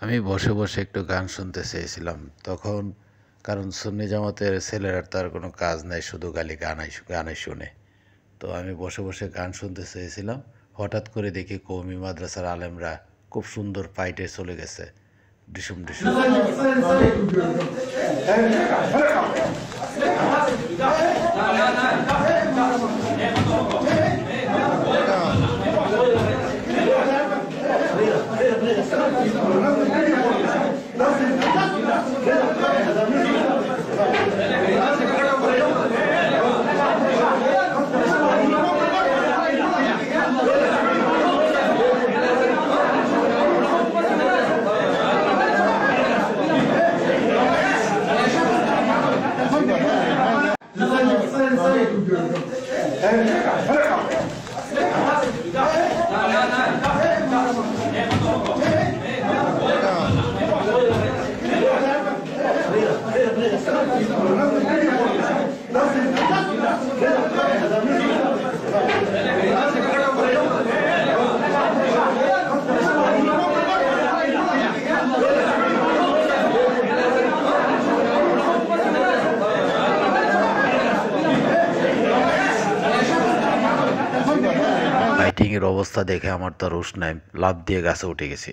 আমি বসে বসে একটু গান শুনতে চেয়েছিলাম তখন, কারণ সুন্নি জামাতের ছেলেরা তার কোনো কাজ নাই, শুধু খালি গানাই শুনে। তো আমি বসে বসে গান শুনতে চেয়েছিলাম, হঠাৎ করে দেখি কওমি মাদ্রাসার আলেমরা খুব সুন্দর পাইটে চলে গেছে, ডিসুম ডিসুম। লাইটিংয়ের অবস্থা দেখে আমার তো রুশ নাই, লাফ দিয়ে গাছে উঠে গেছি।